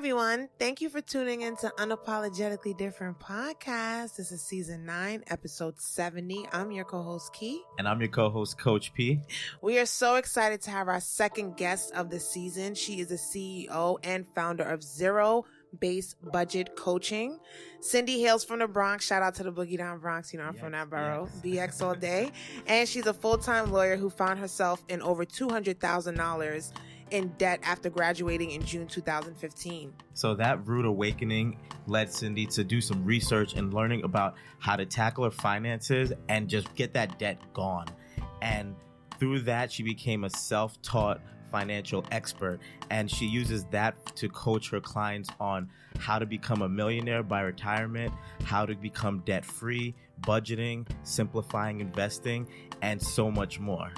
everyone. Thank you for tuning in to Unapologetically Different Podcast. This is season 9, episode 70. I'm your co-host, Key. And I'm your co-host, Coach P. We are so excited to have our second guest of the season. She is the CEO and founder of Zero-Based Budget Coaching. Cindy hails from the Bronx. Shout out to the Boogie Down Bronx. You know, I'm from that borough. Yes. BX all day. And she's a full-time lawyer who found herself in over $200,000 in debt after graduating in June 2015. So that rude awakening led Cindy to do some research and learning about how to tackle her finances and just get that debt gone. And through that, she became a self-taught financial expert, and she uses that to coach her clients on how to become a millionaire by retirement, how to become debt-free, budgeting, simplifying investing, and so much more.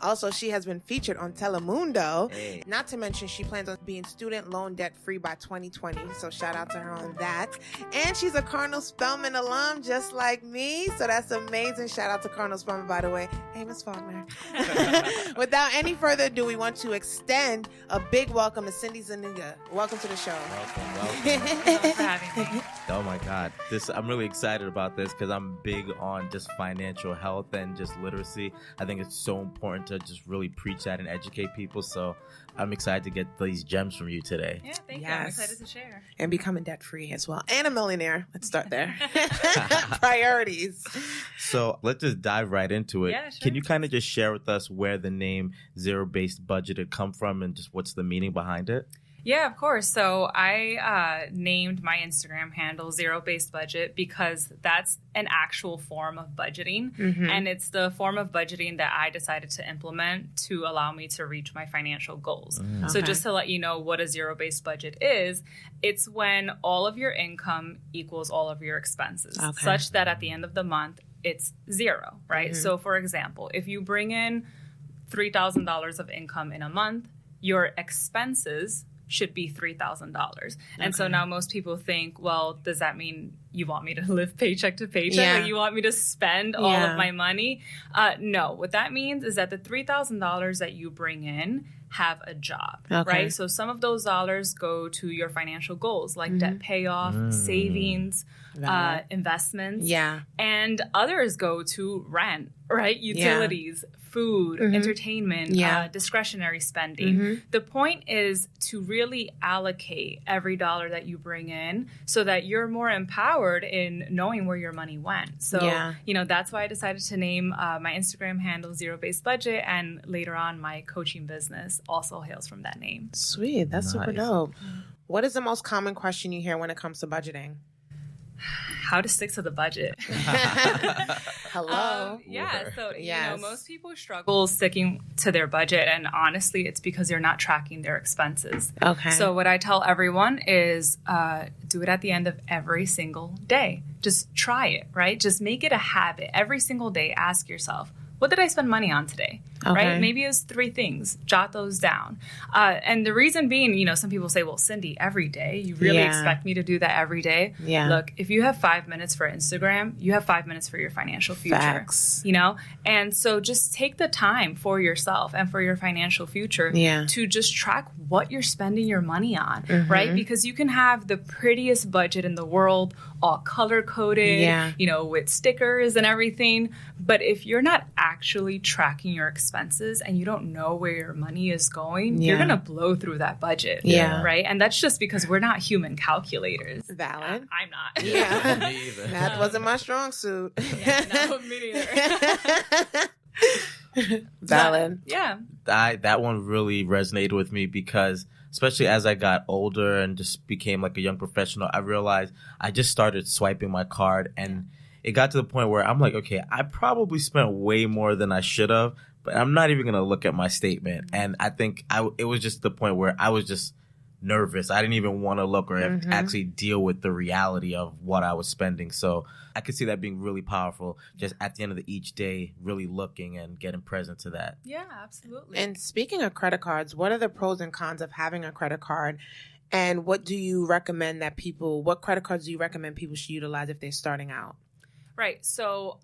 Also, she has been featured on Telemundo. Hey. Not to mention, she plans on being student loan debt-free by 2020. So shout out to her on that. And she's a Cardinal Spellman alum, just like me. So that's amazing. Shout out to Cardinal Spellman, by the way. Hey, Ms. Faulkner. Without any further ado, we want to extend a big welcome to Cindy Zuniga. Welcome to the show. Welcome. Thanks for having me. Oh my God. I'm really excited about this because I'm big on just financial health and just literacy. I think it's so important to just really preach that and educate people. So I'm excited to get these gems from you today. Yeah, thank you. I'm excited to share. And becoming debt-free as well. And a millionaire. Let's start there. Priorities. So let's just dive right into it. Yeah, sure. Can you kind of just share with us where the name Zero-Based Budget had come from and just what's the meaning behind it? Yeah, of course. So I named my Instagram handle Zero-Based Budget because that's an actual form of budgeting. Mm-hmm. And it's the form of budgeting that I decided to implement to allow me to reach my financial goals. Mm. So just to let you know what a zero-based budget is, it's when all of your income equals all of your expenses, such that at the end of the month, it's zero, right? Mm-hmm. So for example, if you bring in $3,000 of income in a month, your expenses should be $3,000. And so now most people think, well, does that mean you want me to live paycheck to paycheck? Yeah. Like you want me to spend all of my money? No, what that means is that the $3,000 that you bring in have a job, right? So some of those dollars go to your financial goals, like debt payoff, savings, investments, and others go to rent, right? Utilities, food, entertainment, discretionary spending. The point is to really allocate every dollar that you bring in so that you're more empowered in knowing where your money went. So, that's why I decided to name my Instagram handle Zero-Based Budget, and later on my coaching business also hails from that name. Sweet. That's super dope. What is the most common question you hear when it comes to budgeting? How to stick to the budget. Hello. Most people struggle sticking to their budget, and honestly, it's because they're not tracking their expenses. So what I tell everyone is do it at the end of every single day. Just try it, right? Just make it a habit. Every single day, ask yourself, what did I spend money on today? Right? Maybe it's 3 things. Jot those down. And the reason being, some people say, well, Cindy, every day, you really expect me to do that every day? Yeah. Look, if you have 5 minutes for Instagram, you have 5 minutes for your financial future. Facts. And so just take the time for yourself and for your financial future to just track what you're spending your money on, right? Because you can have the prettiest budget in the world, all color-coded, with stickers and everything. But if you're not actually tracking your expenses and you don't know where your money is going, you're going to blow through that budget, right? And that's just because we're not human calculators. Valid. I'm not. Yeah. Me either. Math wasn't my strong suit. No, me neither. Valid. That one really resonated with me because especially as I got older and just became like a young professional, I realized I just started swiping my card, and it got to the point where I'm like, okay, I probably spent way more than I should have, but I'm not even going to look at my statement. And I think it was just the point where I was just nervous. I didn't even want to look or actually deal with the reality of what I was spending. So I could see that being really powerful, just at the end of each day, really looking and getting present to that. Yeah, absolutely. And speaking of credit cards, what are the pros and cons of having a credit card? And what do you recommend what credit cards do you recommend people should utilize if they're starting out? Right. So,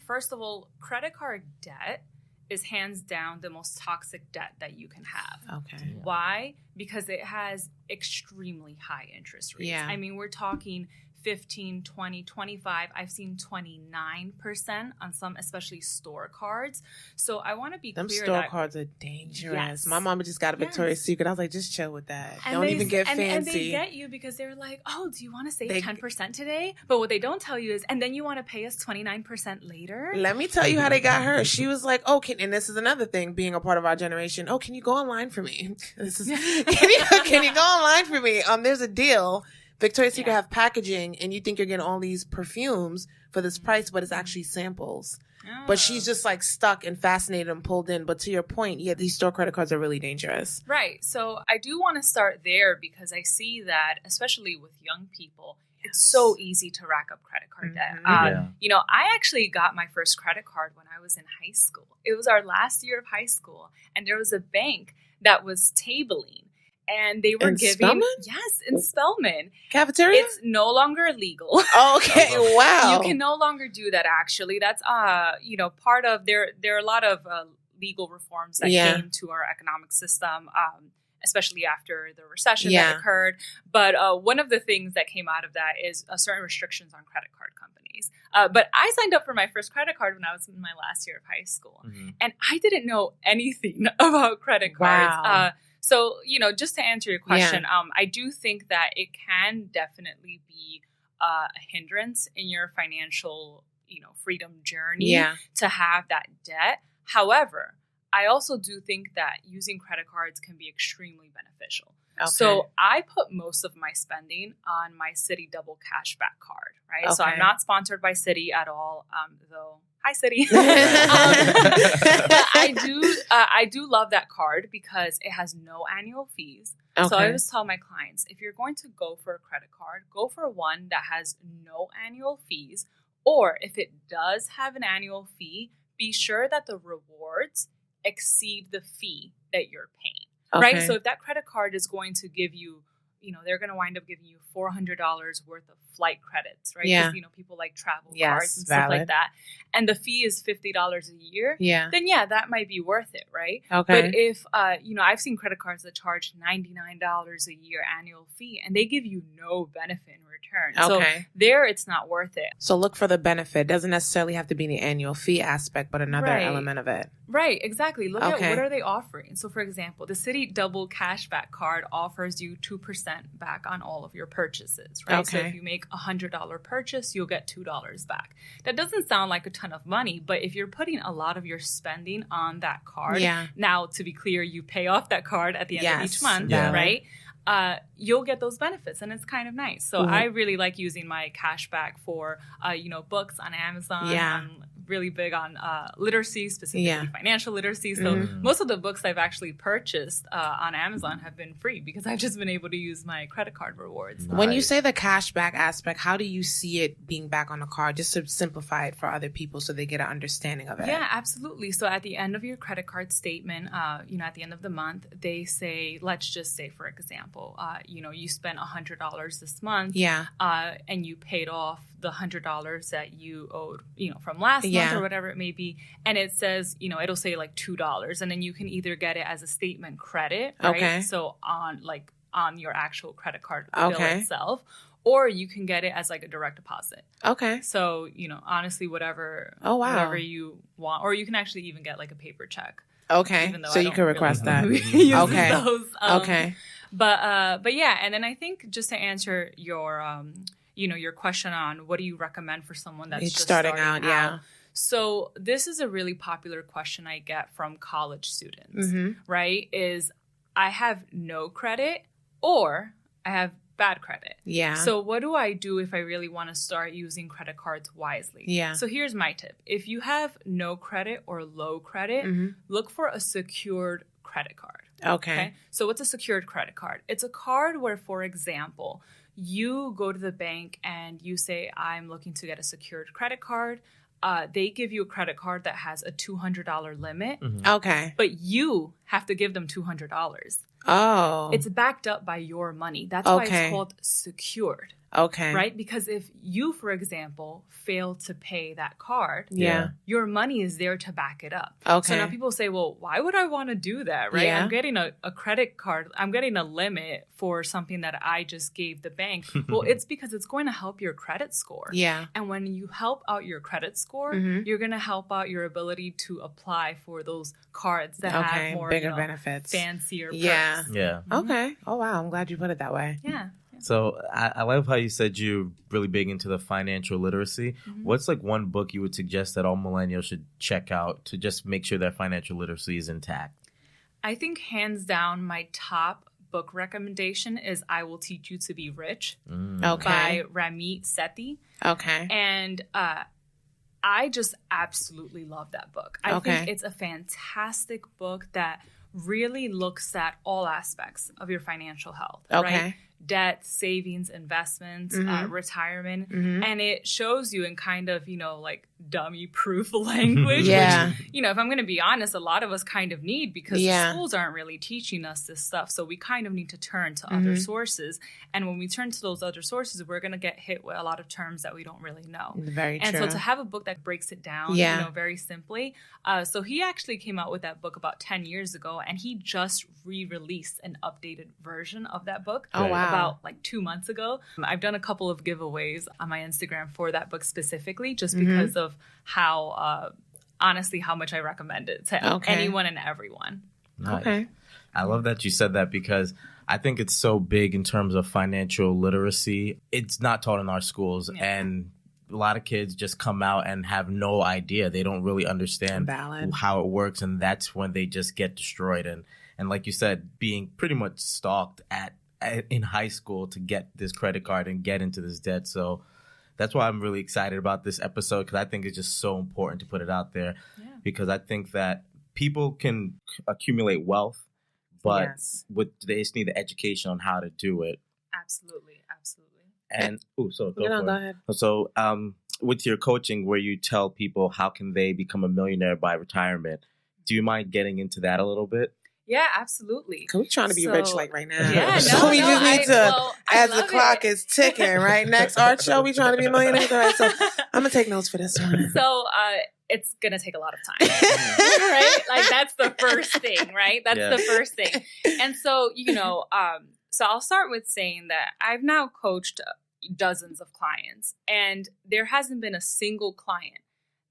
first of all, credit card debt is hands down the most toxic debt that you can have. Okay. Yeah. Why? Because it has extremely high interest rates. Yeah. I mean, we're talking 15, 20, 25. I've seen 29% on some, especially store cards. So I want to be Them clear store that cards are dangerous. Yes. My mama just got a Victoria's Yes. Secret. I was like, just chill with that. And Don't even get fancy. And they get you because they're like, oh, do you want to save 10% today? But what they don't tell you is, and then you want to pay us 29% later? Let me tell you how they got her. She was like, oh, and this is another thing, being a part of our generation. Oh, can you go online for me? This is can you go online for me? There's a deal. Victoria's Secret have packaging, and you think you're getting all these perfumes for this price, but it's actually samples. Oh. But she's just like stuck and fascinated and pulled in. But to your point, yeah, these store credit cards are really dangerous. Right. So I do want to start there because I see that, especially with young people, it's so easy to rack up credit card debt. You know, I actually got my first credit card when I was in high school. It was our last year of high school, and there was a bank that was tabling. And they were giving, Spelman? yes, in Spelman. Cafeteria? It's no longer legal. Okay, wow. You can no longer do that. Actually, that's you know, part of there are a lot of legal reforms that came to our economic system, especially after the recession that occurred. But one of the things that came out of that is certain restrictions on credit card companies. But I signed up for my first credit card when I was in my last year of high school, and I didn't know anything about credit cards. Wow. So, you know, just to answer your question, I do think that it can definitely be a hindrance in your financial, you know, freedom journey to have that debt. However, I also do think that using credit cards can be extremely beneficial. Okay. So I put most of my spending on my Citi Double Cashback card, right? Okay. So I'm not sponsored by Citi at all, though. Hi, Citi. I do love that card because it has no annual fees. Okay. So I always tell my clients, if you're going to go for a credit card, go for one that has no annual fees. Or if it does have an annual fee, be sure that the rewards exceed the fee that you're paying. Okay. Right? So if that credit card is going to give you, you know, they're going to wind up giving you $400 worth of flight credits, right? Because, you know, people like travel cards and stuff like that. And the fee is $50 a year. Yeah. Then, that might be worth it, right? Okay. But if, you know, I've seen credit cards that charge $99 a year annual fee, and they give you no benefit in return. Okay. So there, it's not worth it. So look for the benefit. Doesn't necessarily have to be the annual fee aspect, but another element of it. Right, exactly. Look at what are they offering. So, for example, the Citi Double Cashback card offers you 2% back on all of your purchases, right? Okay. So if you make a $100 purchase, you'll get $2 back. That doesn't sound like a ton of money, but if you're putting a lot of your spending on that card, now to be clear, you pay off that card at the end of each month, right? You'll get those benefits, and it's kind of nice. So I really like using my cashback for, you know, books on Amazon. I'm really big on literacy, specifically financial literacy. So most of the books I've actually purchased on Amazon have been free because I've just been able to use my credit card rewards. When you say the cashback aspect, how do you see it being back on the card? Just to simplify it for other people so they get an understanding of it. Yeah, absolutely. So at the end of your credit card statement, you know, at the end of the month, they say, let's just say, for example, you know, you spent $100 this month, and you paid off the $100 that you owed, you know, from last month or whatever it may be. And it says, you know, it'll say like $2, and then you can either get it as a statement credit, right? Okay. So on your actual credit card bill itself, or you can get it as like a direct deposit. Okay. So, you know, honestly, whatever you want, or you can actually even get like a paper check. Okay. So you can request that. Okay. Those, okay. But yeah, and then I think just to answer your you know, your question on what do you recommend for someone that's just starting out. Yeah. So this is a really popular question I get from college students, right? Is I have no credit or I have bad credit. Yeah. So what do I do if I really want to start using credit cards wisely? Yeah. So here's my tip. If you have no credit or low credit, look for a secured credit card. Okay. So what's a secured credit card? It's a card where, for example, you go to the bank and you say, I'm looking to get a secured credit card. They give you a credit card that has a $200 limit. Okay. But you have to give them $200. Oh. It's backed up by your money. That's why it's called secured. Okay. Right? Because if you, for example, fail to pay that card, your money is there to back it up. Okay. So now people say, well, why would I want to do that? Right? Yeah. I'm getting a credit card. I'm getting a limit for something that I just gave the bank. Well, it's because it's going to help your credit score. Yeah. And when you help out your credit score, you're going to help out your ability to apply for those cards that have more bigger benefits, fancier perks. Yeah. Okay. Oh, wow. I'm glad you put it that way. Yeah. So I love how you said you're really big into the financial literacy. What's like one book you would suggest that all millennials should check out to just make sure their financial literacy is intact? I think hands down my top book recommendation is I Will Teach You to Be Rich by Ramit Sethi. Okay. And I just absolutely love that book. I think it's a fantastic book that really looks at all aspects of your financial health, right? Debt, savings, investments, retirement. And it shows you in kind of, like dummy-proof language, which, if I'm going to be honest, a lot of us kind of need because the schools aren't really teaching us this stuff. So we kind of need to turn to other sources. And when we turn to those other sources, we're going to get hit with a lot of terms that we don't really know. Very true. And so to have a book that breaks it down, very simply. So he actually came out with that book about 10 years ago, and he just re-released an updated version of that book. Oh, wow. About like 2 months ago. I've done a couple of giveaways on my Instagram for that book specifically, just because of how, honestly, how much I recommend it to anyone and everyone. Nice. Okay. I love that you said that because I think it's so big in terms of financial literacy. It's not taught in our schools, and a lot of kids just come out and have no idea. They don't really understand how it works, and that's when they just get destroyed. And like you said, being pretty much stalked in high school to get this credit card and get into this debt. So that's why I'm really excited about this episode, because I think it's just so important to put it out there, because I think that people can accumulate wealth, but they just need the education on how to do it. Absolutely. And go ahead. So with your coaching, where you tell people how can they become a millionaire by retirement, do you mind getting into that a little bit? Yeah, absolutely. We're trying to be rich like right now. Yeah, so we just need to, as the clock is ticking, right? Next art show, we trying to be millionaires. All right, so I'm going to take notes for this one. So it's going to take a lot of time, right? Like that's the first thing, right? That's the first thing. And so, so I'll start with saying that I've now coached dozens of clients, and there hasn't been a single client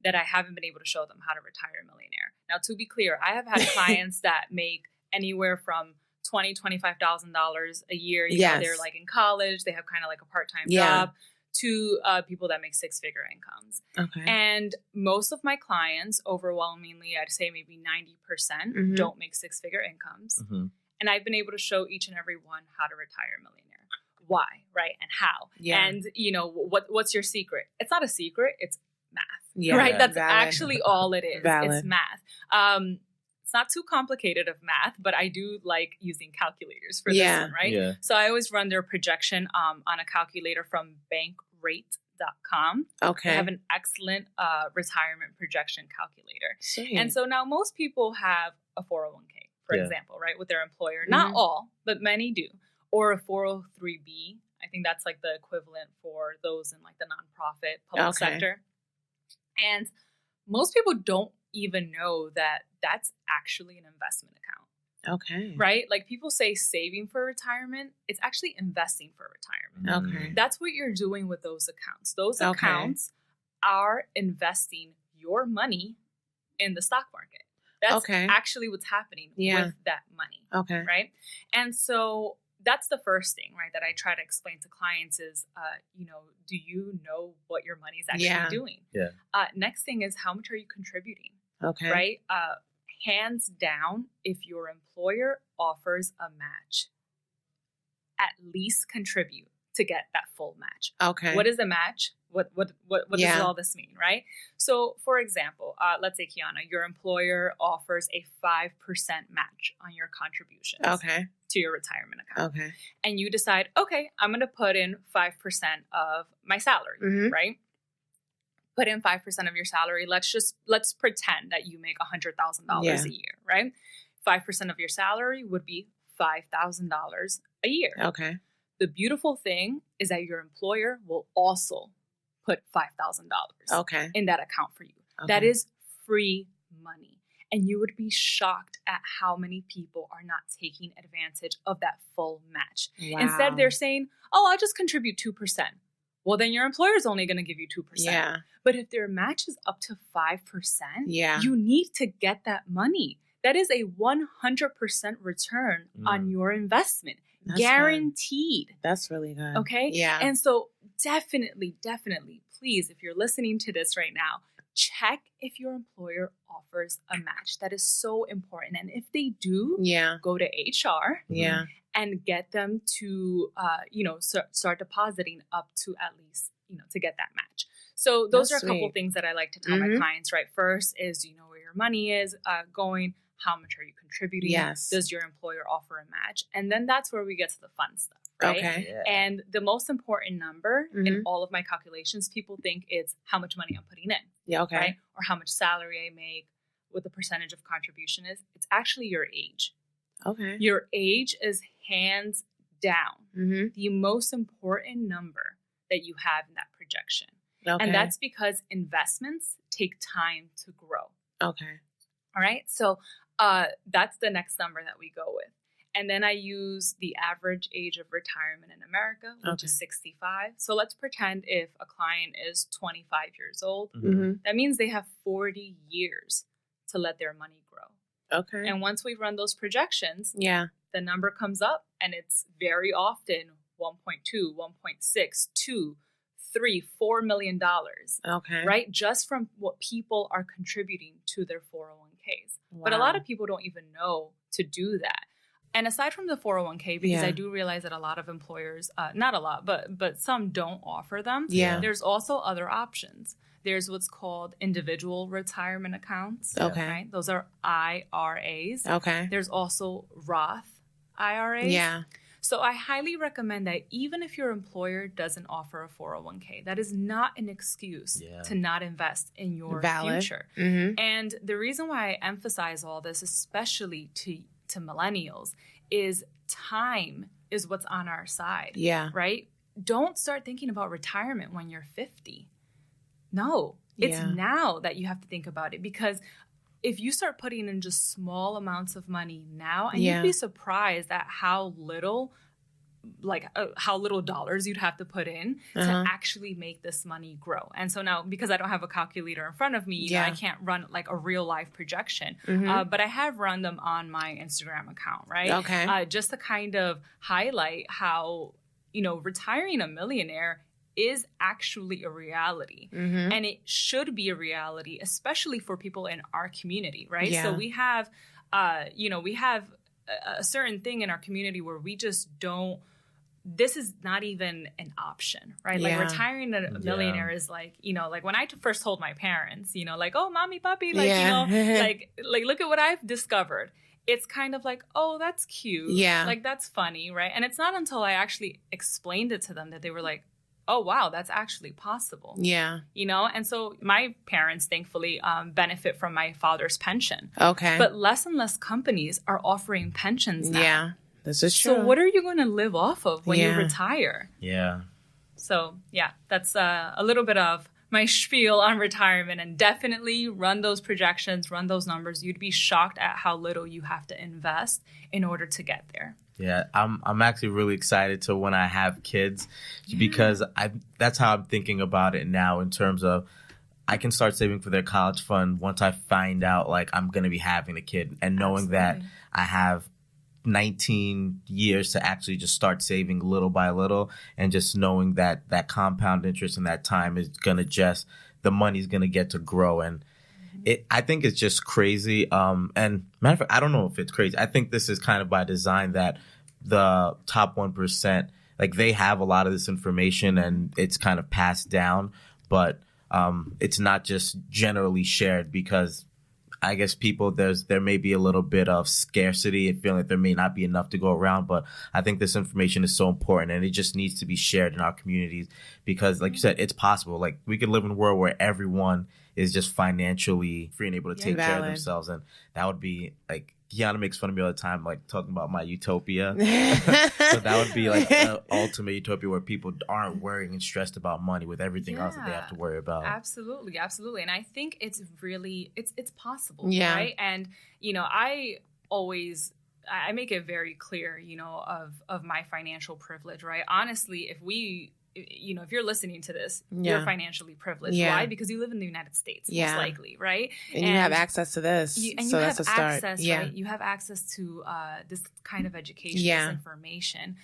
that I haven't been able to show them how to retire a millionaire. Now, to be clear, I have had clients that make anywhere from $20,000, $25,000 a year. They're like in college, they have kind of like a part-time job, to people that make six-figure incomes. Okay. And most of my clients, overwhelmingly, I'd say maybe 90%, don't make six-figure incomes. And I've been able to show each and every one how to retire a millionaire. Why, right? And how. And, what's your secret? It's not a secret. It's math, right? That's actually all it is. It's math. It's not too complicated of math, but I do like using calculators for this one, right? Yeah. So I always run their projection on a calculator from bankrate.com. Okay. They have an excellent retirement projection calculator. Sweet. And so now most people have a 401k, for example, right, with their employer. Not all, but many do. Or a 403b. I think that's like the equivalent for those in like the nonprofit public sector. And most people don't even know that that's actually an investment account. Okay. Right? Like people say saving for retirement. It's actually investing for retirement. Okay. That's what you're doing with those accounts. Those accounts are investing your money in the stock market. That's actually what's happening with that money. Okay. Right? And so that's the first thing, right, that I try to explain to clients is, do you know what your money is actually doing? Yeah. Next thing is, how much are you contributing? Okay. Right? Hands down, if your employer offers a match, at least contribute to get that full match. Okay. What is a match? What does all this mean, right? So, for example, let's say, Kiana, your employer offers a 5% match on your contributions to your retirement account. Okay. And you decide, okay, I'm going to put in 5% of my salary, right? Put in 5% of your salary. Let's pretend that you make $100,000 a year, right? 5% of your salary would be $5,000 a year. Okay. The beautiful thing is that your employer will also put $5,000 in that account for you. Okay. That is free money. And you would be shocked at how many people are not taking advantage of that full match. Wow. Instead, they're saying, oh, I'll just contribute 2%. Well, then your employer is only going to give you 2%. Yeah. But if their match is up to 5%, you need to get that money. That is a 100% return on your investment. That's guaranteed. Good. That's really good. Okay? Yeah. And so definitely, please, if you're listening to this right now, check if your employer offers a match. That is so important. And if they do, go to HR and get them to, start depositing up to at least, to get that match. So those are a couple things that I like to tell my clients, right? First is, do you know where your money is going? How much are you contributing? Yes. Does your employer offer a match? And then that's where we get to the fun stuff, right? Okay. Yeah. And the most important number in all of my calculations, people think it's how much money I'm putting in. Yeah, okay. Right? Or how much salary I make, what the percentage of contribution is. It's actually your age. Okay. Your age is hands down the most important number that you have in that projection. Okay. And that's because investments take time to grow. Okay. All right. So that's the next number that we go with. And then I use the average age of retirement in America, which is 65. So let's pretend if a client is 25 years old, that means they have 40 years to let their money grow. Okay. And once we run those projections, the number comes up and it's very often 1.2, 1.6, 2, 3, $4 million. Okay. Right? Just from what people are contributing to their 401ks. Wow. But a lot of people don't even know to do that. And aside from the 401k, because I do realize that a lot of employers, not a lot, but some don't offer them. Yeah. There's also other options. There's what's called individual retirement accounts. Okay. Right? Those are IRAs. Okay. There's also Roth IRAs. Yeah. So I highly recommend that even if your employer doesn't offer a 401k, that is not an excuse to not invest in your future. And the reason why I emphasize all this, especially to millennials, is time is what's on our side. Yeah. Right? Don't start thinking about retirement when you're 50. No, it's now that you have to think about it, because if you start putting in just small amounts of money now, and you'd be surprised at how little dollars you'd have to put in to actually make this money grow. And so now, because I don't have a calculator in front of me, you know, I can't run like a real life projection, but I have run them on my Instagram account, right? Okay. Just to kind of highlight how, you know, retiring a millionaire is actually a reality. And it should be a reality, especially for people in our community, right? Yeah. So we have, we have a certain thing in our community where we just don't, this is not even an option, right? Like retiring a millionaire is like, you know, like when I first told my parents, you know, like, oh, mommy, puppy, like, you know, like look at what I've discovered. It's kind of like, oh, that's cute. Yeah. Like, that's funny, right? And it's not until I actually explained it to them that they were like, oh, wow, that's actually possible. Yeah. You know, and so my parents, thankfully, benefit from my father's pension. Okay. But less and less companies are offering pensions now. Yeah, this is true. So what are you going to live off of when you retire? Yeah. So, yeah, that's a little bit of my spiel on retirement, and definitely run those projections, run those numbers. You'd be shocked at how little you have to invest in order to get there. Yeah, I'm actually really excited to when I have kids, because that's how I'm thinking about it now, in terms of I can start saving for their college fund once I find out like I'm going to be having a kid, and knowing that I have 19 years to actually just start saving little by little, and just knowing that that compound interest in that time is going to just, the money's going to get to grow. And I think it's just crazy. And matter of fact, I don't know if it's crazy. I think this is kind of by design, that the top 1%, like, they have a lot of this information and it's kind of passed down, but it's not just generally shared, because I guess there may be a little bit of scarcity and feeling like there may not be enough to go around. But I think this information is so important, and it just needs to be shared in our communities, because like you said, it's possible. Like, we could live in a world where everyone is just financially free and able to take care of Valid. themselves. And that would be like, Kiana makes fun of me all the time, like talking about my utopia. So that would be like the ultimate utopia where people aren't worrying and stressed about money with everything else that they have to worry about. Absolutely. And I think it's really, it's possible, Yeah. right? And, you know, I make it very clear, you know, of my financial privilege, right? Honestly, if you're listening to this, you're financially privileged. Yeah. Why? Because you live in the United States, most likely, right? And you have access to this. So that's a start. Access, right? You have access to this kind of education, this information.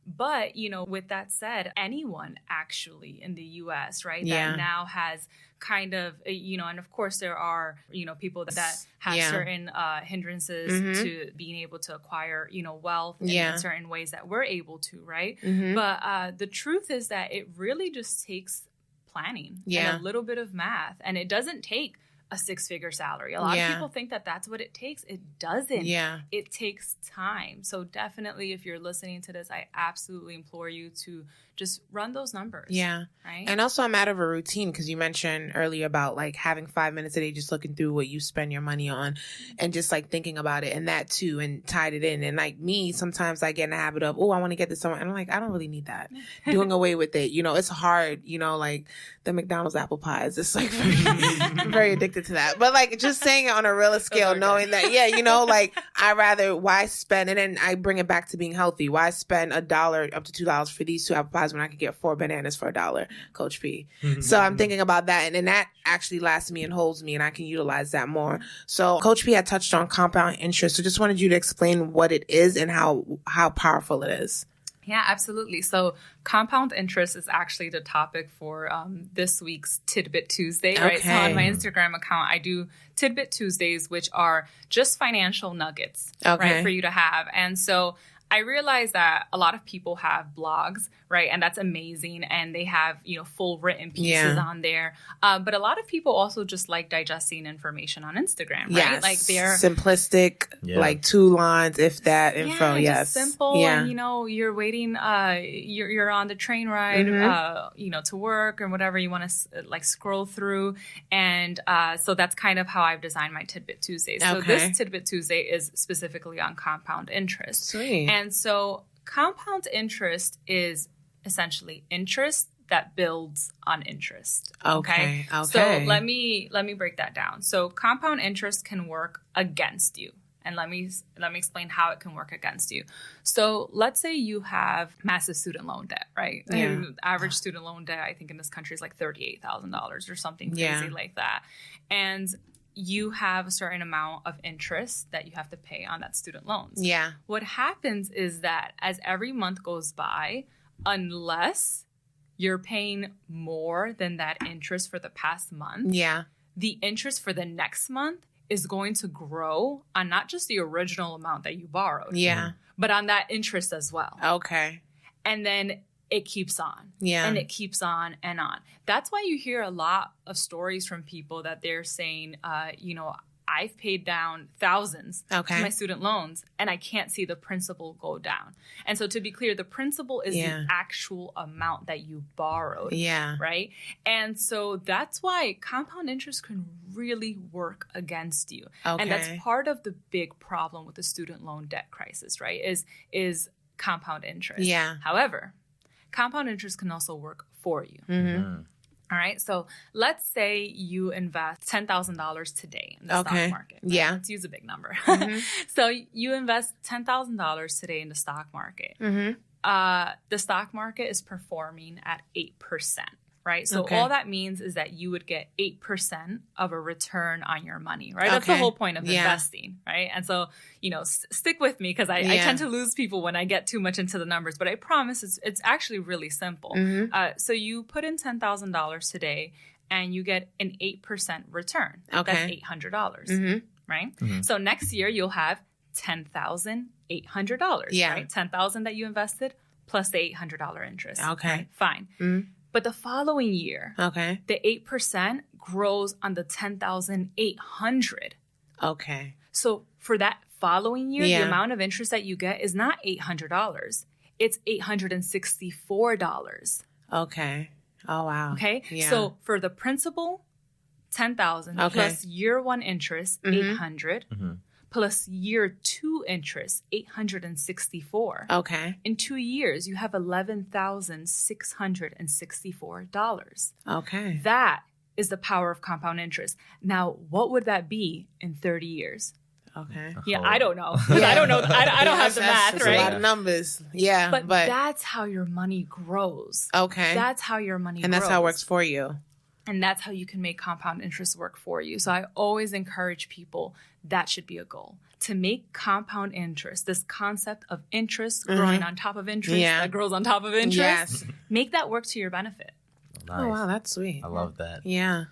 But, you know, with that said, anyone actually in the U.S., right, that now has kind of, you know, and of course there are, you know, people that have certain hindrances to being able to acquire, you know, wealth in certain ways that we're able to, right? But the truth is that it really just takes planning and a little bit of math, and it doesn't take a 6-figure salary. A lot of people think that that's what it takes. It doesn't. It takes time. So definitely, if you're listening to this, I absolutely implore you to just run those numbers. Right. And also a matter of a routine, because you mentioned earlier about like having 5 minutes a day, just looking through what you spend your money on and just like thinking about it, and that too, and tied it in. And like me, sometimes I get in the habit of, I want to get this somewhere. And I'm like, I don't really need that. Doing away with it. You know, it's hard, you know, like the McDonald's apple pies. It's like very addicted to that. But like just saying it on a real scale, knowing that, you know, like why spend, and then I bring it back to being healthy. Why spend $1 up to $2 for these 2 apple pies when I could get 4 bananas for $1, Coach P. So I'm thinking about that, and then that actually lasts me and holds me, and I can utilize that more. So Coach P had touched on compound interest. So just wanted you to explain what it is and how powerful it is. Yeah, absolutely. So compound interest is actually the topic for this week's Tidbit Tuesday, right? So on my Instagram account, I do Tidbit Tuesdays, which are just financial nuggets, right, for you to have. And so I realize that a lot of people have blogs, right? And that's amazing. And they have, you know, full written pieces on there. But a lot of people also just like digesting information on Instagram, right? Like they're simplistic, like 2 lines, if that info. Just simple. And, you know, you're waiting, you're on the train ride, you know, to work or whatever you want to like scroll through. And so that's kind of how I've designed my Tidbit Tuesday. So this Tidbit Tuesday is specifically on compound interest. Sweet. And so compound interest is essentially interest that builds on interest. Okay. So let me break that down. So compound interest can work against you. And let me explain how it can work against you. So let's say you have massive student loan debt, right? And average student loan debt, I think in this country is like $38,000 or something crazy like that. And you have a certain amount of interest that you have to pay on that student loans. What happens is that as every month goes by, unless you're paying more than that interest for the past month, the interest for the next month is going to grow on not just the original amount that you borrowed, but on that interest as well. And then it keeps on. And it keeps on and on. That's why you hear a lot of stories from people that they're saying, you know, I've paid down thousands to my student loans and I can't see the principal go down. And so to be clear, the principal is the actual amount that you borrowed. Right. And so that's why compound interest can really work against you. And that's part of the big problem with the student loan debt crisis, right? Is compound interest. However, compound interest can also work for you. All right. So let's say you invest $10,000 today in the stock market. Right? Let's use a big number. So you invest $10,000 today in the stock market. The stock market is performing at 8%. Right. So all that means is that you would get 8% of a return on your money. Right. That's the whole point of investing. Right. And so, you know, stick with me because I tend to lose people when I get too much into the numbers. But I promise it's actually really simple. So you put in $10,000 today and you get an 8% return. That's $800. Right. So next year you'll have $10,800. Right. $10,000 that you invested plus the $800 interest. Right? Fine. But the following year, the 8% grows on the $10,800. So for that following year, the amount of interest that you get is not $800. It's $864. Oh, wow. So for the principal, $10,000 plus year 1 interest, $800. Plus year 2 interest, $864. Okay. In 2 years, you have $11,664. Okay. That is the power of compound interest. Now, what would that be in 30 years? Okay. Yeah, I don't know. I don't know. I don't have the math, right? A lot of numbers. Yeah. But that's how your money grows. Okay. That's how your money grows. And that's how it works for you. And that's how you can make compound interest work for you. So I always encourage people, that should be a goal. To make compound interest, this concept of interest growing on top of interest, that grows on top of interest, make that work to your benefit. Nice. Oh, wow, that's sweet. I love that. Yeah.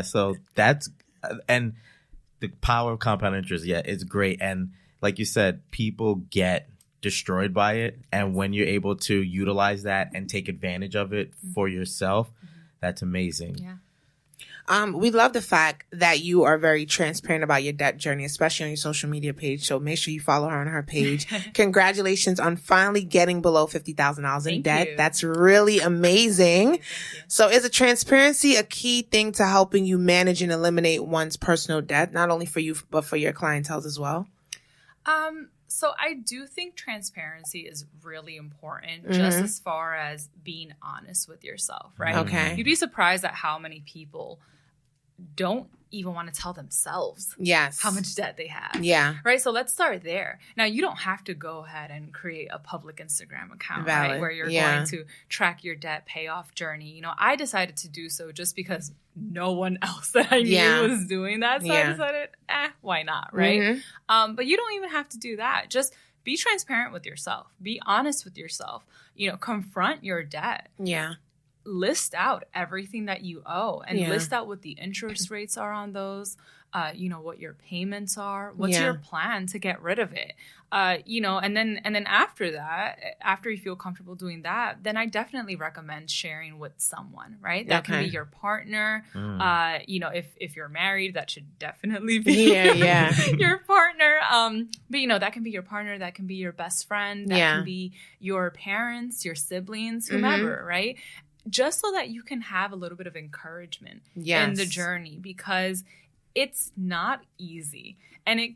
So that's, and the power of compound interest, it's great. And like you said, people get destroyed by it. And when you're able to utilize that and take advantage of it for yourself, that's amazing. Yeah. We love the fact that you are very transparent about your debt journey, especially on your social media page. So make sure you follow her on her page. Congratulations on finally getting below $50,000 in debt. You. That's really amazing. Thank you. So is transparency a key thing to helping you manage and eliminate one's personal debt, not only for you, but for your clientele as well? So I do think transparency is really important, just as far as being honest with yourself, right? Okay. You'd be surprised at how many people don't even want to tell themselves how much debt they have. Yeah. Right? So let's start there. Now, you don't have to go ahead and create a public Instagram account, right? Where you're going to track your debt payoff journey. You know, I decided to do so just because no one else that I knew was doing that. So I decided, why not, right? But you don't even have to do that. Just be transparent with yourself. Be honest with yourself. You know, confront your debt. Yeah. List out everything that you owe and list out what the interest rates are on those, you know, what your payments are, what's your plan to get rid of it, you know, and then after that, after you feel comfortable doing that, then I definitely recommend sharing with someone, right? That can be your partner. You know, if you're married, that should definitely be your partner. But you know, that can be your partner, that can be your best friend, that can be your parents, your siblings, whomever, right? Just so that you can have a little bit of encouragement in the journey, because it's not easy. And it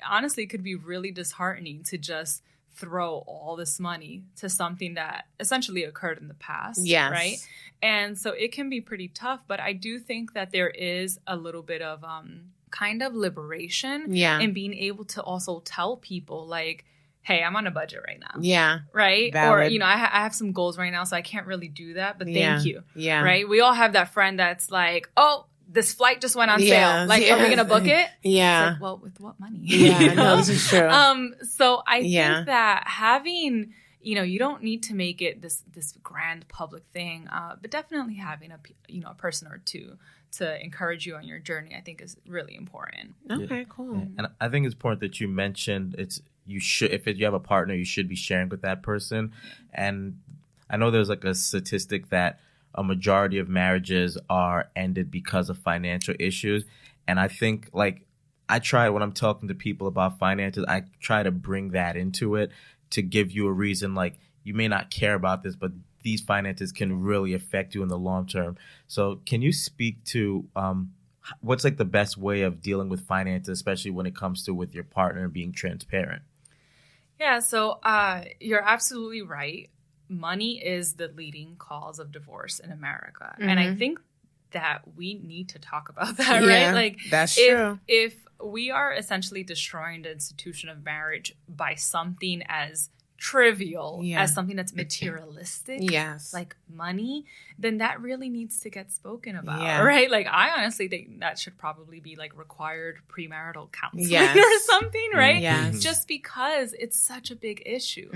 honestly could be really disheartening to just throw all this money to something that essentially occurred in the past. Right? And so it can be pretty tough, but I do think that there is a little bit of kind of liberation in being able to also tell people, like, hey, I'm on a budget right now. Right? Valid. Or, you know, I have some goals right now, so I can't really do that, but thank you. Right? We all have that friend that's like, oh, this flight just went on sale. Like, are we going to book it? It's like, well, with what money? You know? No, this is true. So I think that having, you know, you don't need to make it this grand public thing, but definitely having a person or two to encourage you on your journey, I think is really important. Okay, cool. And I think it's important that you mentioned you should, if you have a partner, you should be sharing with that person. And I know there's like a statistic that a majority of marriages are ended because of financial issues. And I think, like, I try, when I'm talking to people about finances, I try to bring that into it to give you a reason, like, you may not care about this, but these finances can really affect you in the long term. So can you speak to what's like the best way of dealing with finances, especially when it comes to with your partner being transparent? Yeah, so you're absolutely right. Money is the leading cause of divorce in America. And I think that we need to talk about that, right? Like, that's true. If we are essentially destroying the institution of marriage by something as trivial as something that's materialistic, like money, then that really needs to get spoken about, right? Like, I honestly think that should probably be like required premarital counseling or something, right? Just because it's such a big issue.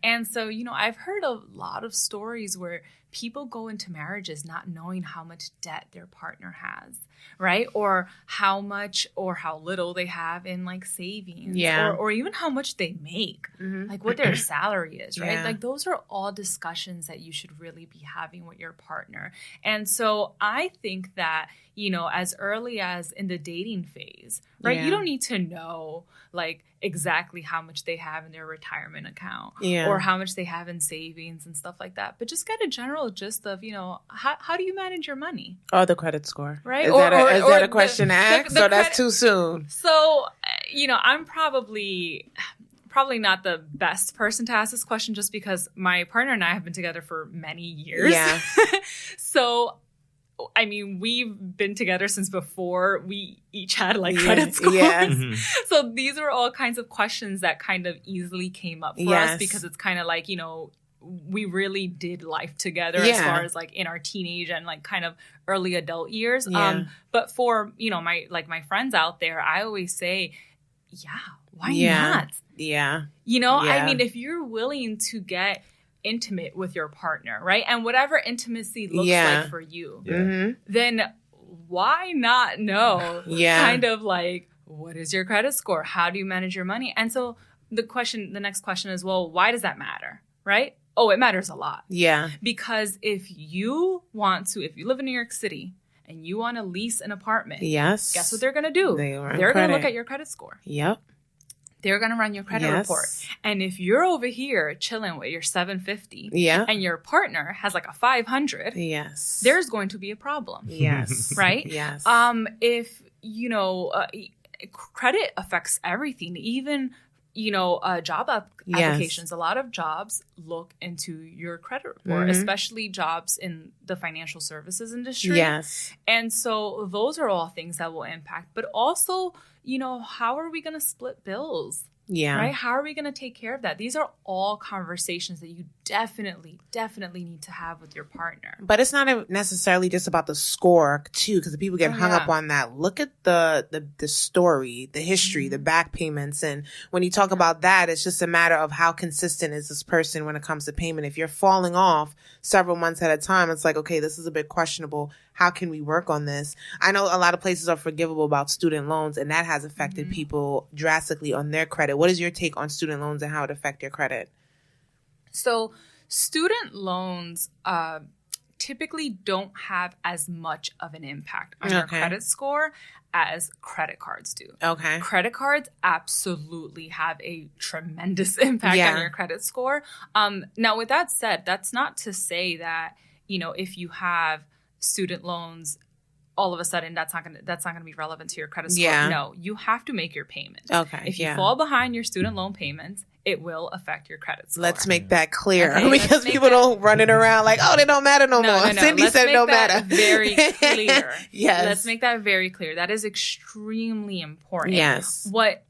And so, you know, I've heard a lot of stories where people go into marriages not knowing how much debt their partner has. right? Or how much or how little they have in like savings, or even how much they make, like what their salary is, right? Like those are all discussions that you should really be having with your partner. And so I think that, you know, as early as in the dating phase, right? You don't need to know like exactly how much they have in their retirement account or how much they have in savings and stuff like that. But just get a general gist of, you know, how do you manage your money? Or the credit score. Right. Is that a question to ask? So that's too soon. So, you know, I'm probably not the best person to ask this question just because my partner and I have been together for many years. Yeah. So, I mean, we've been together since before we each had like credit scores. Yeah. So these are all kinds of questions that kind of easily came up for us because it's kind of like, you know, we really did life together as far as like in our teenage and like kind of early adult years. But for, you know, my friends out there, I always say, why not? Yeah. You know, I mean, if you're willing to get intimate with your partner, right? And whatever intimacy looks like for you, then why not know kind of like, what is your credit score? How do you manage your money? And so the next question is, well, why does that matter? Right? Oh, it matters a lot. Yeah. Because if you live in New York City and you want to lease an apartment, guess what they're going to do? They're going to look at your credit score. Yep. They're going to run your credit report. And if you're over here chilling with your 750 and your partner has like a 500, there's going to be a problem. Yes. Right? Yes. If, you know, credit affects everything, even, you know, job applications. A lot of jobs look into your credit report, especially jobs in the financial services industry. Yes. And so those are all things that will impact. But also, you know, how are we going to split bills? Yeah. Right? How are we going to take care of that? These are all conversations that you definitely need to have with your partner. But it's not necessarily just about the score, too, because people get hung up on that. Look at the story, the history, the back payments. And when you talk about that, it's just a matter of how consistent is this person when it comes to payment. If you're falling off several months at a time, it's like, okay, this is a bit questionable. How can we work on this? I know a lot of places are forgivable about student loans, and that has affected people drastically on their credit. What is your take on student loans and how it affect your credit? So student loans typically don't have as much of an impact on your credit score as credit cards do. Okay. Credit cards absolutely have a tremendous impact on your credit score. Now, with that said, that's not to say that, you know, if you have student loans, all of a sudden that's not gonna be relevant to your credit score. Yeah. No, you have to make your payments. Okay. If you fall behind your student loan payments, it will affect your credit score. Let's make that clear because people don't run it around like, oh, they don't matter no more. No. Cindy said it don't matter. Very clear. Yes. Let's make that very clear. That is extremely important. Yes. What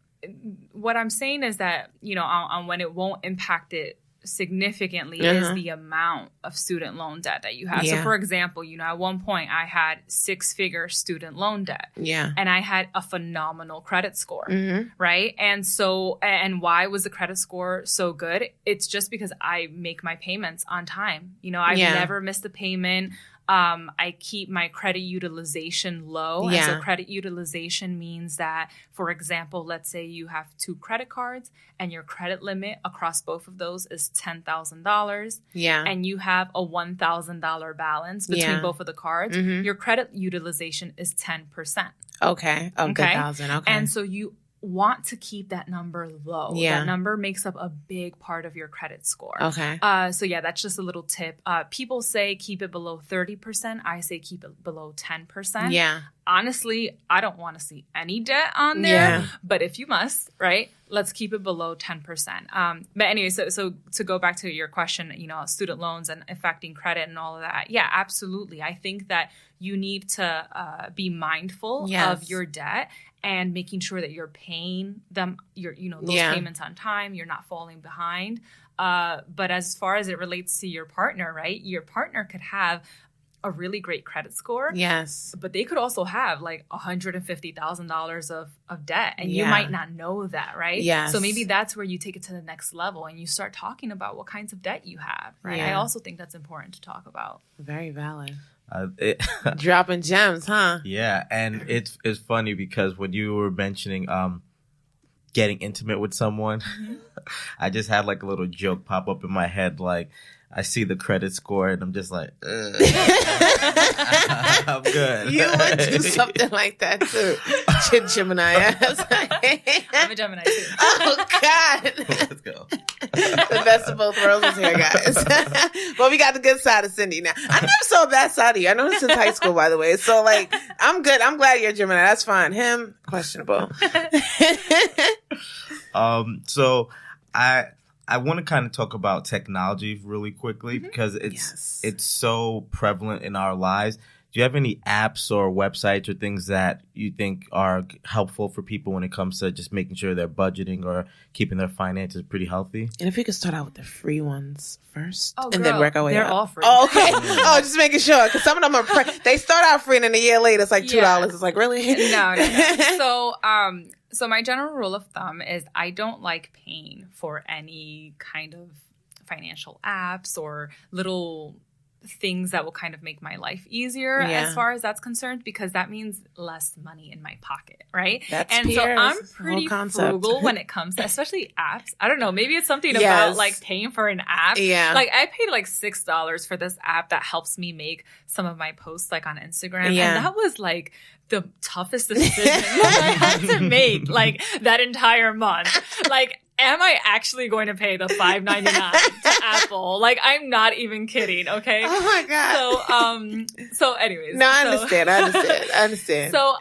I'm saying is that, you know, on when it won't impact it significantly is the amount of student loan debt that you have. So for example, you know, at one point I had 6-figure student loan debt. Yeah. And I had a phenomenal credit score. Right. And so, and why was the credit score so good? It's just because I make my payments on time. You know, I've never missed a payment. I keep my credit utilization low. And so credit utilization means that, for example, let's say you have 2 credit cards and your credit limit across both of those is $10,000. Yeah. And you have a $1,000 balance between both of the cards. Your credit utilization is 10%. Okay. Of the 1,000. Okay. And so you want to keep that number low. Yeah. That number makes up a big part of your credit score. Okay. So yeah, that's just a little tip. People say keep it below 30%. I say keep it below 10%. Yeah. Honestly, I don't want to see any debt on there, but if you must, right, let's keep it below 10%. But anyway, so to go back to your question, you know, student loans and affecting credit and all of that. Yeah, absolutely. I think that you need to be mindful of your debt and making sure that you're paying them, those payments on time. You're not falling behind. But as far as it relates to your partner, right, your partner could have a really great credit score. Yes. But they could also have like $150,000 of debt and you might not know that, right? Yes. So maybe that's where you take it to the next level and you start talking about what kinds of debt you have, right? Yeah. I also think that's important to talk about. Very valid. Dropping gems, huh? Yeah, and it's funny because when you were mentioning getting intimate with someone, I just had like a little joke pop up in my head. Like, I see the credit score and I'm just like, I'm good. You would do something like that too, Gemini. I'm a Gemini too. Oh God! Let's go. The best of both worlds is here, guys. Well, we got the good side of Cindy now. I never saw a bad side of you. I know this since high school, by the way. So, like, I'm good. I'm glad you're Gemini. That's fine. Him, questionable. So I want to kind of talk about technology really quickly because it's so prevalent in our lives. Do you have any apps or websites or things that you think are helpful for people when it comes to just making sure they're budgeting or keeping their finances pretty healthy? And if we could start out with the free ones first, and then work our way up. They're all free. Oh, okay. Just making sure, because some of them are they start out free and then a year later it's like $2. It's like, really? No. So my general rule of thumb is I don't like paying for any kind of financial apps or little things that will kind of make my life easier as far as that's concerned, because that means less money in my pocket, right? So I'm pretty frugal when it comes to especially apps. I don't know, maybe it's something about like paying for an app. Yeah. Like I paid like $6 for this app that helps me make some of my posts like on Instagram. Yeah. And that was like the toughest decision I had to make like that entire month. Like, am I actually going to pay the $5.99 to Apple? Like, I'm not even kidding, okay? Oh my God. So anyways. No, I understand. So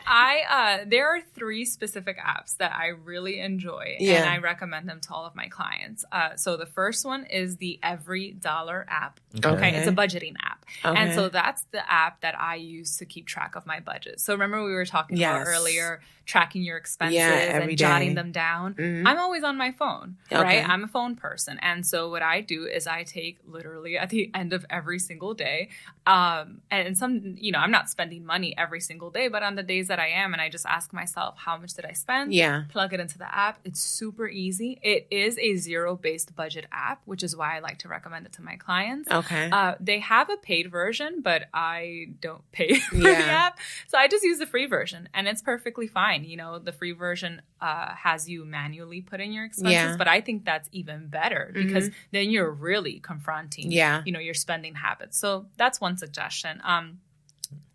there are 3 specific apps that I really enjoy and I recommend them to all of my clients. So the first one is the Every Dollar app. Okay. It's a budgeting app. Okay. And so that's the app that I use to keep track of my budget. So remember we were talking about earlier, tracking your expenses and jotting them down. Mm-hmm. I'm always on my phone, right? I'm a phone person. And so what I do is I take literally at the end of every single day, and some, I'm not spending money every single day, but on the days that I am, and I just ask myself, how much did I spend? Yeah. Plug it into the app. It's super easy. It is a zero-based budget app, which is why I like to recommend it to my clients. Okay. They have a paid version, but I don't pay for the app. So I just use the free version and it's perfectly fine. The free version has you manually put in your expenses, but I think that's even better because then you're really confronting, your spending habits. So that's one suggestion.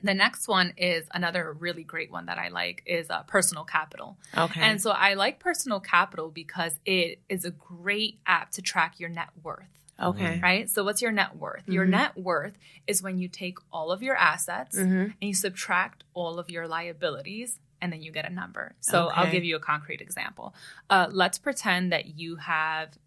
The next one is another really great one that I like is Personal Capital. Okay. And so I like Personal Capital because it is a great app to track your net worth. Okay. Right? So what's your net worth? Mm-hmm. Your net worth is when you take all of your assets and you subtract all of your liabilities and then you get a number. So I'll give you a concrete example. Let's pretend that you have,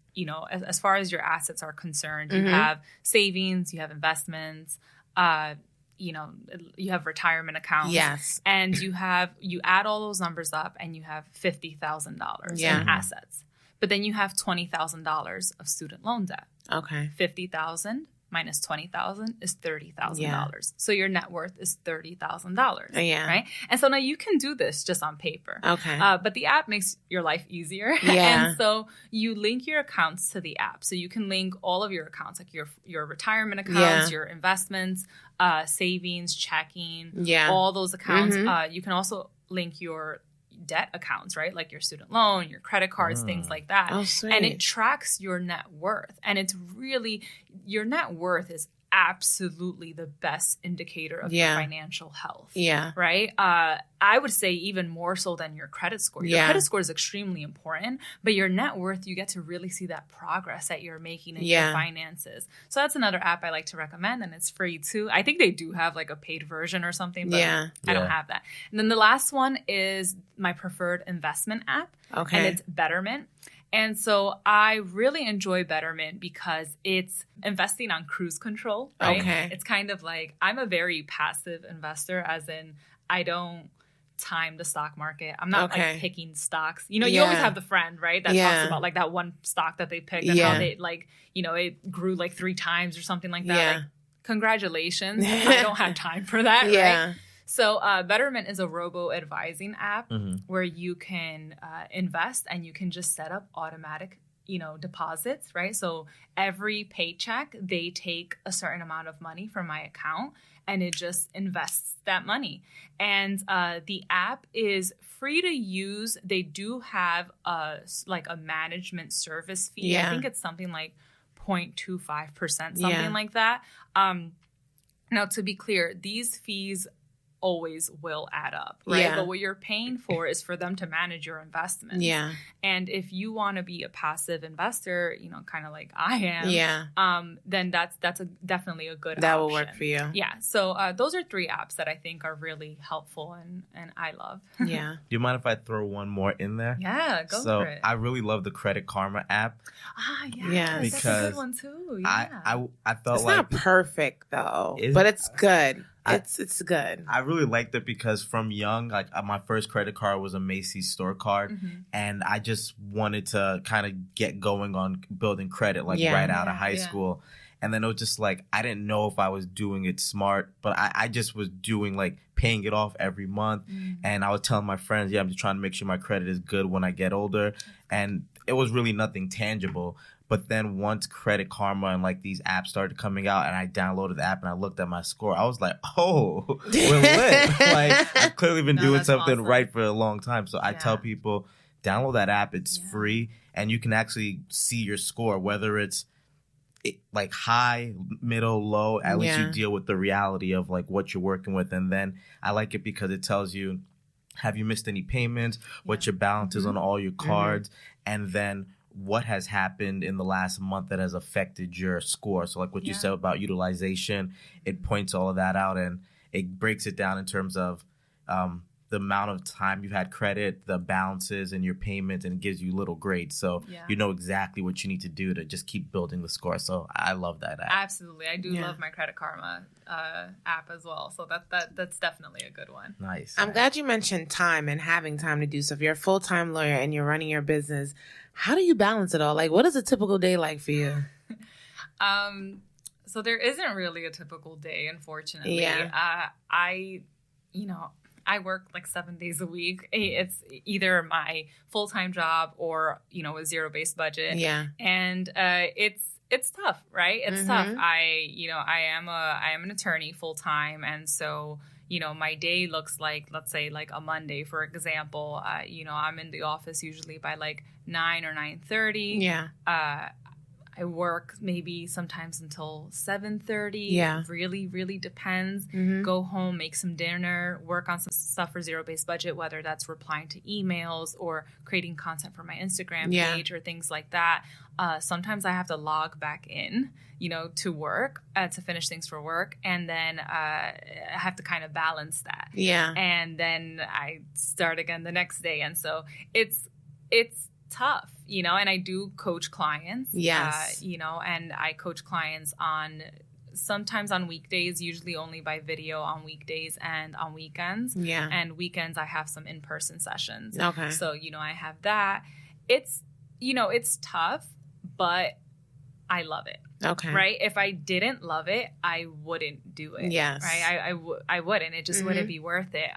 as far as your assets are concerned, you have savings, you have investments, you have retirement accounts. Yes. And you add all those numbers up and you have $50,000 in assets. But then you have $20,000 of student loan debt. Okay. $50,000 minus $20,000 is $30,000. Yeah. So your net worth is $30,000. Yeah. Right. And so now you can do this just on paper. Okay. But the app makes your life easier. Yeah. And so you link your accounts to the app. So you can link all of your accounts, like your retirement accounts, your investments, savings, checking, all those accounts. You can also link your debt accounts, right? Like your student loan, your credit cards, things like that. Oh, sweet. And it tracks your net worth. And it's really, your net worth is absolutely the best indicator of your financial health. Yeah. Right? I would say even more so than your credit score. Your credit score is extremely important, but your net worth, you get to really see that progress that you're making in your finances. So that's another app I like to recommend, and it's free too. I think they do have like a paid version or something, but I don't have that. And then the last one is my preferred investment app, and it's Betterment. And so I really enjoy Betterment because it's investing on cruise control, right? Okay. It's kind of like, I'm a very passive investor, as in I don't time the stock market. I'm not like picking stocks. You always have the friend, right? That talks about like that one stock that they picked and how they like, it grew like 3 times or something like that. Yeah. Like, congratulations. I don't have time for that, right? So Betterment is a robo-advising app where you can invest and you can just set up automatic deposits, right? So every paycheck, they take a certain amount of money from my account and it just invests that money. And the app is free to use. They do have a management service fee. Yeah. I think it's something like 0.25%, something like that. Now, to be clear, these fees always will add up, right? Yeah. But what you're paying for is for them to manage your investments. Yeah. And if you want to be a passive investor, kind of like I am, then that's definitely a good that option. will work for you. Yeah. So those are 3 apps that I think are really helpful and I love. Yeah. Do you mind if I throw one more in there? Yeah, go so for it. I really love the Credit Karma app. Yeah. Because that's a good one too. Yeah. I felt It's like not perfect though, but it's good. It's good. I really liked it because from young, like my first credit card was a Macy's store card, and I just wanted to kind of get going on building credit, right out of high school. And then it was just like, I didn't know if I was doing it smart, but I just was doing paying it off every month. And I was telling my friends, I'm just trying to make sure my credit is good when I get older. And it was really nothing tangible. But then once Credit Karma and these apps started coming out and I downloaded the app and I looked at my score, I was like, oh, we're lit. I've clearly been doing something right for a long time. So I tell people, download that app. It's free and you can actually see your score, whether it's high, middle, low. At least you deal with the reality of what you're working with. And then I like it because it tells you, have you missed any payments? What your balance is on all your cards? And then what has happened in the last month that has affected your score. So what you said about utilization, it points all of that out and it breaks it down in terms of the amount of time you've had credit, the balances and your payments, and it gives you little grades. So you know exactly what you need to do to just keep building the score. So I love that app. Absolutely. I do love my Credit Karma app as well. So that's definitely a good one. Nice. I'm glad you mentioned time and having time to do stuff. You're a full-time lawyer and you're running your business. How do you balance it all? What is a typical day like for you? So there isn't really a typical day, unfortunately. Yeah. I work 7 days a week. It's either my full-time job or, a zero-based budget. Yeah. And it's tough, right? It's tough. I am an attorney full-time. And so, my day looks like, let's say a Monday, for example, I'm in the office usually by 9 or 9:30. Yeah. I work maybe sometimes until 7:30. Yeah. It really, really depends. Mm-hmm. Go home, make some dinner, work on some stuff for zero-based budget, whether that's replying to emails or creating content for my Instagram page or things like that. Sometimes I have to log back in, to work, to finish things for work. And then I have to kind of balance that. Yeah. And then I start again the next day. And so it's tough, and I do coach clients. Yes. And I coach clients sometimes on weekdays, usually only by video on weekdays and on weekends. Yeah. And weekends I have some in-person sessions. Okay. So, I have that. It's tough, but I love it. Okay. Right? If I didn't love it, I wouldn't do it. Yes. Right? I wouldn't. It just wouldn't be worth it.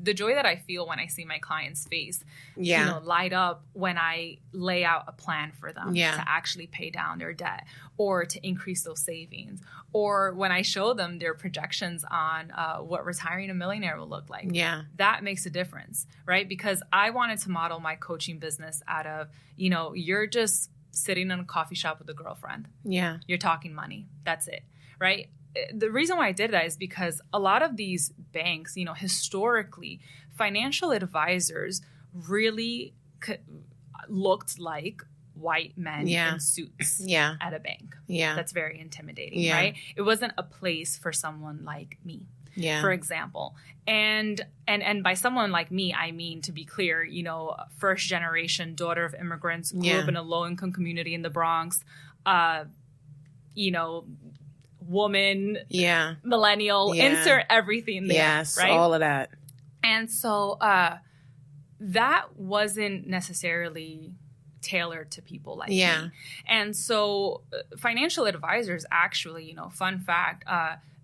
The joy that I feel when I see my client's face, light up when I lay out a plan for them to actually pay down their debt or to increase those savings, or when I show them their projections on what retiring a millionaire will look like. Yeah. That makes a difference, right? Because I wanted to model my coaching business out of, you're just sitting in a coffee shop with a girlfriend. Yeah. You're talking money. That's it, right? The reason why I did that is because a lot of these banks, historically, financial advisors really looked like white men in suits at a bank. Yeah. That's very intimidating, right? It wasn't a place for someone like me, for example. And by someone like me, I mean, to be clear, first generation daughter of immigrants, grew up in a low income community in the Bronx, woman, millennial, insert everything there. Yes, right? all of that. And so that wasn't necessarily tailored to people like me. And so financial advisors actually, fun fact,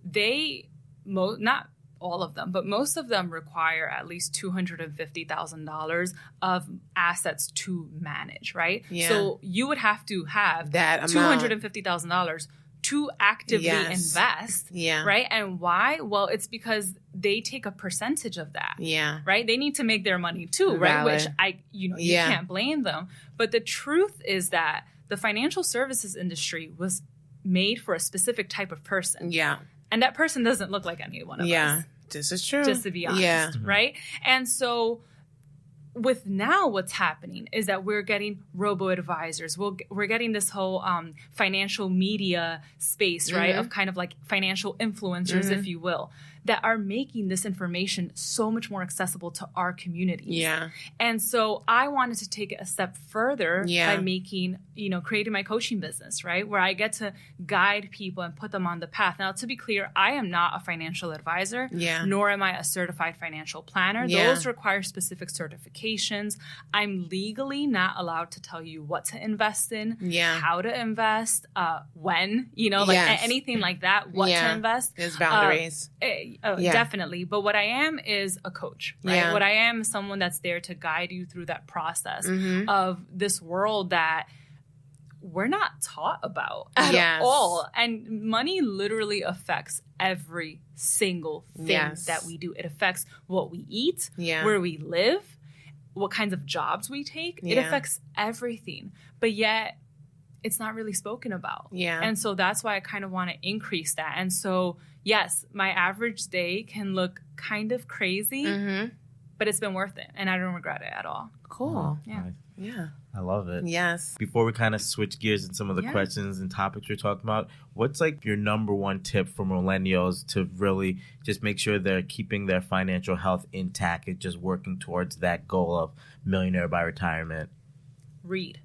they not all of them, but most of them require at least $250,000 of assets to manage, right? Yeah. So you would have to have that $250,000 to actively invest, right? And why? Well, it's because they take a percentage of that, right? They need to make their money too, right? Which you can't blame them. But the truth is that the financial services industry was made for a specific type of person. Yeah. And that person doesn't look like any one of us. Yeah, this is true. Just to be honest, right? And so with now what's happening is that we're getting robo-advisors. We're getting this whole financial media space, right, of kind of like financial influencers, if you will, that are making this information so much more accessible to our communities. Yeah. And so I wanted to take it a step further by making, creating my coaching business, right, where I get to guide people and put them on the path. Now, to be clear, I am not a financial advisor, nor am I a certified financial planner. Those require specific certifications. I'm legally not allowed to tell you what to invest in, how to invest, when, anything like that, what to invest. There's boundaries. Definitely. But what I am is a coach, right? Yeah. What I am is someone that's there to guide you through that process of this world that we're not taught about at all. And money literally affects every single thing that we do. It affects what we eat, where we live, what kinds of jobs we take. It affects everything. But yet it's not really spoken about. Yeah. And so that's why I kind of want to increase that. And so yes, my average day can look kind of crazy, but it's been worth it. And I don't regret it at all. Cool. Yeah. Nice. Yeah. I love it. Yes. Before we kind of switch gears in some of the questions and topics we're talking about, what's like your number one tip for millennials to really just make sure they're keeping their financial health intact and just working towards that goal of millionaire by retirement? Read.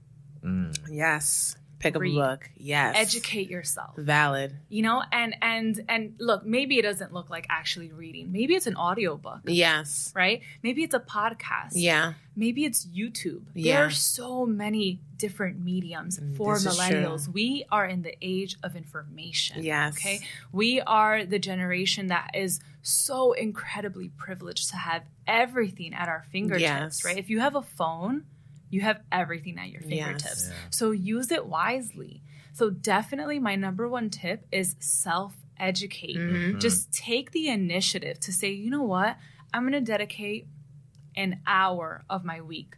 Yes. Pick up a book. Yes. Educate yourself. Valid. And look, maybe it doesn't look like actually reading. Maybe it's an audiobook. Yes. Right? Maybe it's a podcast. Yeah. Maybe it's YouTube. There are so many different mediums for millennials. We are in the age of information. Yes. Okay? We are the generation that is so incredibly privileged to have everything at our fingertips, right? If you have a phone, you have everything at your fingertips. Yeah. So use it wisely. So definitely my number one tip is self-educate. Just take the initiative to say, you know what? I'm going to dedicate an hour of my week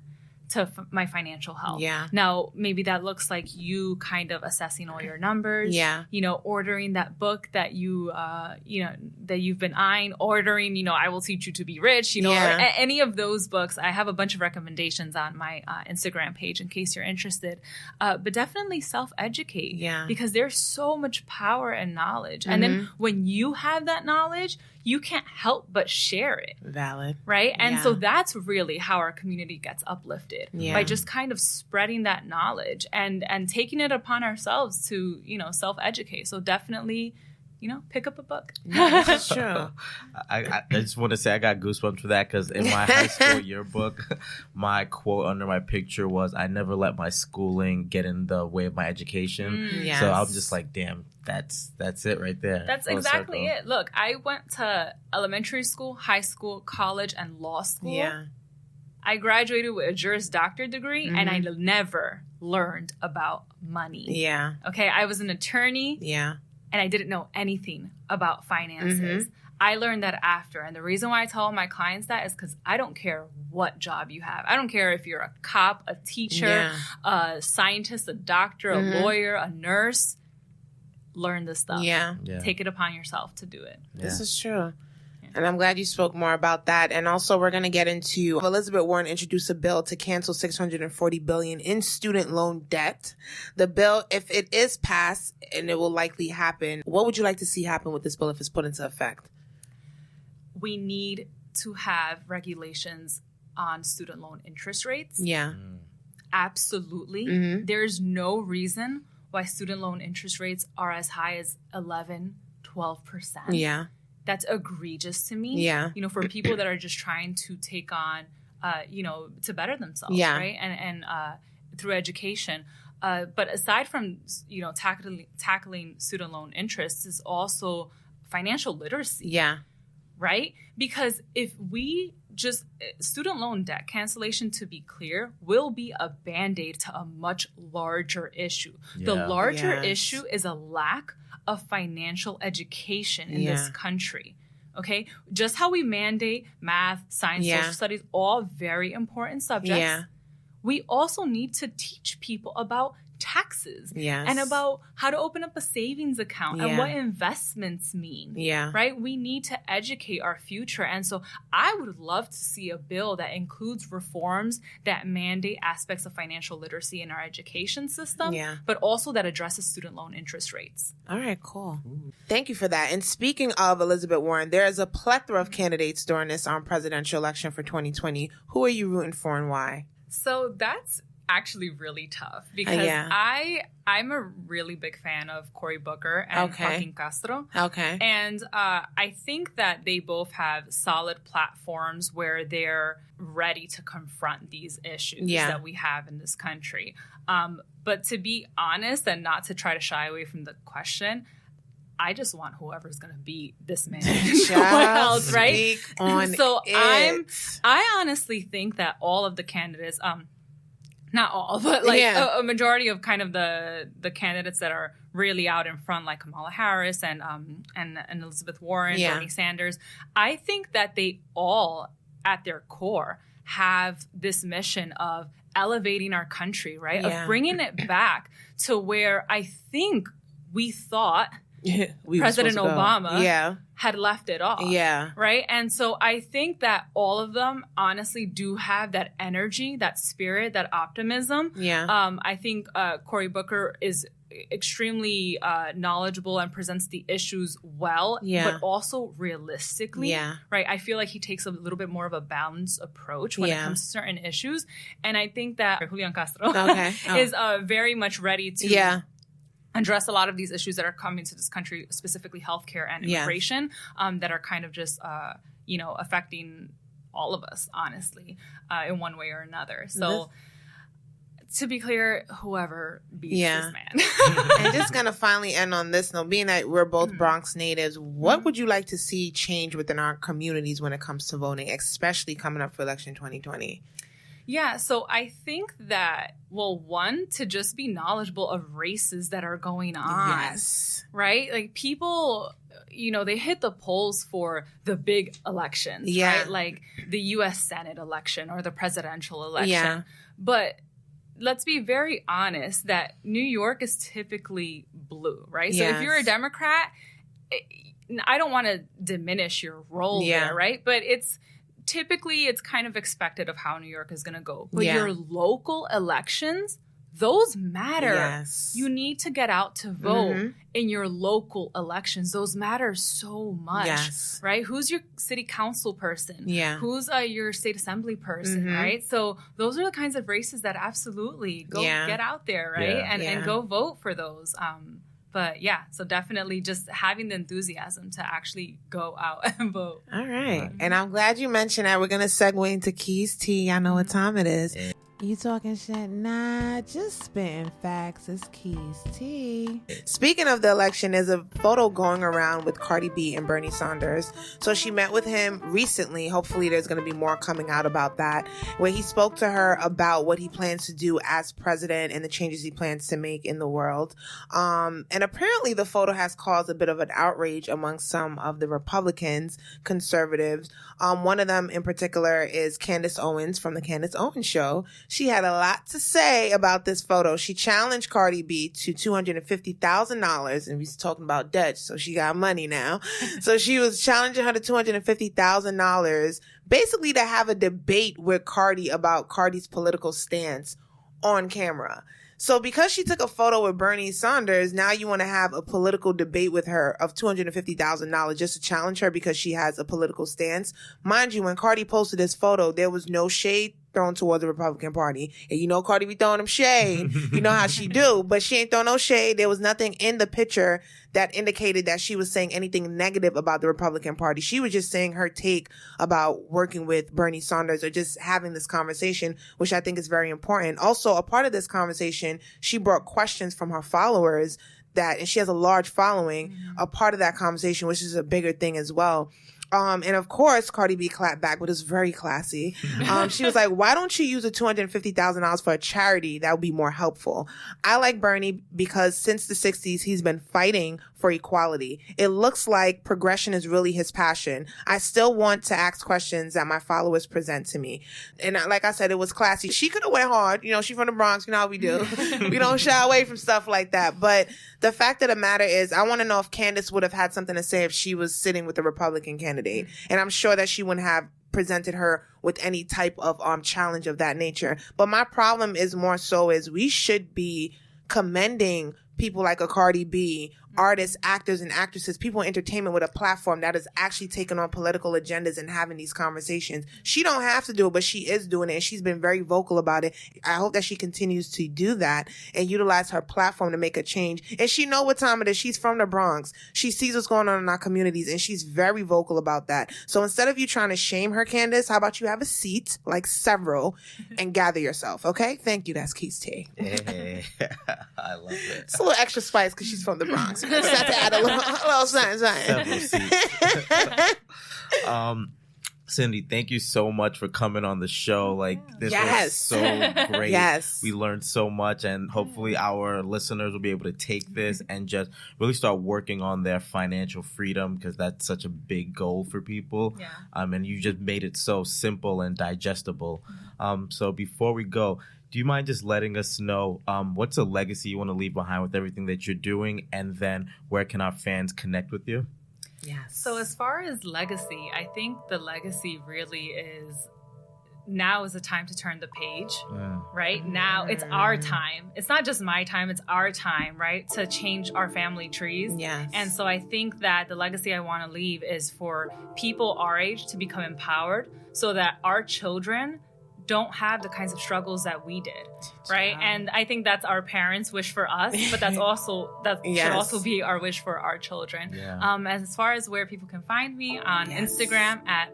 to my financial health. Yeah. Now, maybe that looks like you kind of assessing all your numbers. Yeah. Ordering that book that that you've been eyeing. Ordering, I Will Teach You to Be Rich. Or any of those books. I have a bunch of recommendations on my Instagram page in case you're interested. But definitely self-educate. Yeah. Because there's so much power and knowledge. And then when you have that knowledge, you can't help but share it. Valid. Right? And so that's really how our community gets uplifted. Yeah. By just kind of spreading that knowledge and taking it upon ourselves to, self-educate. So definitely, pick up a book. Yeah, that's true. I just want to say I got goosebumps for that because in my high school yearbook, my quote under my picture was, "I never let my schooling get in the way of my education." Yes. So I'm just like, damn, that's it right there. That's exactly it. Look, I went to elementary school, high school, college, and law school. Yeah. I graduated with a Juris Doctor degree, and I never learned about money. Yeah. Okay, I was an attorney. Yeah. And I didn't know anything about finances. I learned that after. And the reason why I tell my clients that is because I don't care what job you have. I don't care if you're a cop, a teacher, a scientist, a doctor, a lawyer, a nurse. Learn this stuff. Yeah. Take it upon yourself to do it. Yeah. This is true. And I'm glad you spoke more about that. And also, we're going to get into Elizabeth Warren introduced a bill to cancel $640 billion in student loan debt. The bill, if it is passed, and it will likely happen, what would you like to see happen with this bill if it's put into effect? We need to have regulations on student loan interest rates. Yeah. Absolutely. There's no reason why student loan interest rates are as high as 11, 12%. Yeah. That's egregious to me. Yeah. For people that are just trying to take on, to better themselves, right? And through education. But aside from, tackling student loan interests is also financial literacy. Yeah. right? Because if we just, student loan debt cancellation, to be clear, will be a Band-Aid to a much larger issue. Yeah. The larger issue is a lack of financial education in this country. Okay? Just how we mandate math, science, social studies, all very important subjects. Yeah. We also need to teach people about taxes and about how to open up a savings account and what investments mean. Yeah. Right? We need to educate our future. And so I would love to see a bill that includes reforms that mandate aspects of financial literacy in our education system, but also that addresses student loan interest rates. All right, cool. Ooh. Thank you for that. And speaking of Elizabeth Warren, there is a plethora of candidates during this presidential election for 2020. Who are you rooting for and why? So that's actually really tough because I'm a really big fan of Cory Booker and Joaquin Castro. Okay. And I think that they both have solid platforms where they're ready to confront these issues that we have in this country. But to be honest and not to try to shy away from the question, I just want whoever's going to beat this man in the White House, right? So I honestly think that all of the candidates, not all, but like a majority of kind of the candidates that are really out in front, like Kamala Harris and Elizabeth Warren, Bernie Sanders, I think that they all, at their core, have this mission of elevating our country, right? Of bringing it back to where I think we thought President Obama had left it off. Yeah. Right? And so I think that all of them honestly do have that energy, that spirit, that optimism. Yeah. I think Cory Booker is extremely knowledgeable and presents the issues well, but also realistically. Yeah. Right? I feel like he takes a little bit more of a balanced approach when it comes to certain issues. And I think that Julian Castro is very much ready to address a lot of these issues that are coming to this country, specifically healthcare and immigration, that are kind of just, affecting all of us, honestly, in one way or another. So to be clear, whoever beats this man. And just going to finally end on this note, being that we're both Bronx natives, what would you like to see change within our communities when it comes to voting, especially coming up for election 2020? Yeah, so I think that, well, one, to just be knowledgeable of races that are going on. Yes. Right? Like people, they hit the polls for the big elections, right? Like the U.S. Senate election or the presidential election. Yeah. But let's be very honest that New York is typically blue, right? So if you're a Democrat, I don't want to diminish your role there, right? But typically it's kind of expected of how New York is going to go. But your local elections, those matter. Yes. You need to get out to vote in your local elections. Those matter so much, right? Who's your city council person? Yeah. Who's your state assembly person, right? So those are the kinds of races that absolutely go get out there, right? And go vote for those. But so definitely just having the enthusiasm to actually go out and vote. All right. And I'm glad you mentioned that. We're going to segue into Keys Tea. I know what time it is. You talking shit? Nah, just spitting facts. It's Keys Tea. Speaking of the election, there's a photo going around with Cardi B and Bernie Sanders. So she met with him recently. Hopefully there's going to be more coming out about that, where he spoke to her about what he plans to do as president and the changes he plans to make in the world. And apparently the photo has caused a bit of an outrage among some of the Republicans, conservatives. One of them in particular is Candace Owens from the Candace Owens Show. She had a lot to say about this photo. She challenged Cardi B to $250,000, and we're talking about Dutch, so she got money now. So she was challenging her to $250,000, basically to have a debate with Cardi about Cardi's political stance on camera. So because she took a photo with Bernie Sanders, now you want to have a political debate with her of $250,000 just to challenge her because she has a political stance. Mind you, when Cardi posted this photo, there was no shade thrown towards the Republican Party. And Cardi be throwing them shade. You know how she do, but she ain't throw no shade. There was nothing in the picture that indicated that she was saying anything negative about the Republican Party. She was just saying her take about working with Bernie Sanders or just having this conversation, which I think is very important. Also, a part of this conversation, she brought questions from her followers and she has a large following, a part of that conversation, which is a bigger thing as well. And of course, Cardi B clapped back, but it's very classy. She was like, why don't you use the $250,000 for a charity? That would be more helpful. I like Bernie because since the 60s, he's been fighting for equality. It looks like progression is really his passion. I still want to ask questions that my followers present to me. And like I said, it was classy. She could have went hard. You know, she's from the Bronx. You know how we do. We don't shy away from stuff like that. But the fact of the matter is, I want to know if Candace would have had something to say if she was sitting with the Republican candidate. And I'm sure that she wouldn't have presented her with any type of challenge of that nature. But my problem is more so is we should be commending people like a Cardi B, artists, actors, and actresses, people in entertainment with a platform that is actually taking on political agendas and having these conversations. She don't have to do it, but she is doing it, and she's been very vocal about it. I hope that she continues to do that and utilize her platform to make a change. And she know what time it is. She's from the Bronx. She sees what's going on in our communities, and she's very vocal about that. So instead of you trying to shame her, Candace, how about you have a seat, like several, and gather yourself, okay? Thank you. That's keystea. Hey, I love it. It's a little extra spice because she's from the Bronx. Just had to add a little something. Cindy, thank you so much for coming on the show. Like, this was so great. Yes. We learned so much, and hopefully our listeners will be able to take this and just really start working on their financial freedom, because that's such a big goal for people. Yeah. And you just made it so simple and digestible. So before we go, do you mind just letting us know what's a legacy you want to leave behind with everything that you're doing, and then where can our fans connect with you? Yes. So as far as legacy, I think the legacy really is now is the time to turn the page, right? Now it's our time. It's not just my time, it's our time, right? To change our family trees. Yes. And so I think that the legacy I want to leave is for people our age to become empowered so that our children don't have the kinds of struggles that we did, right? And I think that's our parents' wish for us, but that should also be our wish for our children. Yeah. As far as where people can find me on Instagram at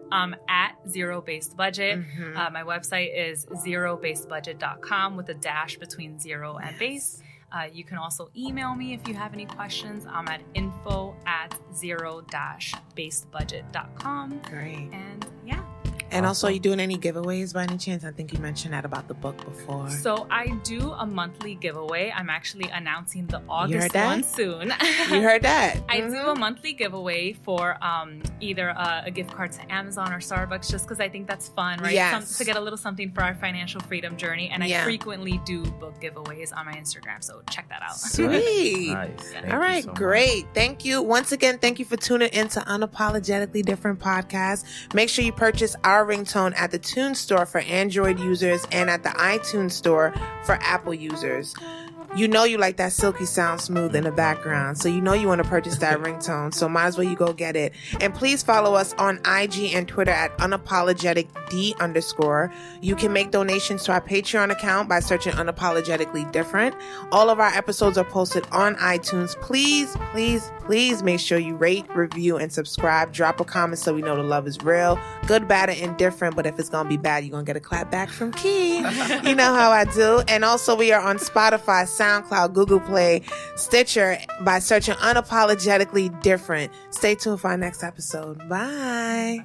Zero Based Budget. My website is zerobasedbudget.com with a dash between zero and base. You can also email me if you have any questions. I'm at info@zero-basedbudget.com. Great. And yeah. And also, are you doing any giveaways by any chance? I think you mentioned that about the book before. So I do a monthly giveaway. I'm actually announcing the August one soon. You heard that? I do a monthly giveaway for either a gift card to Amazon or Starbucks, just because I think that's fun, right? Yes. To get a little something for our financial freedom journey. And I frequently do book giveaways on my Instagram, so check that out. Sweet. Nice. All right, great. Thank you. Once again, thank you for tuning into Unapologetically Different Podcast. Make sure you purchase our ringtone at the Tune Store for Android users and at the iTunes Store for Apple users. You know you like that silky sound smooth in the background, so you know you want to purchase that ringtone, so might as well you go get it. And please follow us on IG and Twitter at unapologeticd_. You can make donations to our Patreon account by searching Unapologetically Different. All of our episodes are posted on iTunes. Please, please, please make sure you rate, review, and subscribe. Drop a comment so we know the love is real. Good, bad, or indifferent, but if it's going to be bad, you're going to get a clap back from Key. You know how I do. And also, we are on Spotify, SoundCloud, Google Play, Stitcher by searching Unapologetically Different. Stay tuned for our next episode. Bye.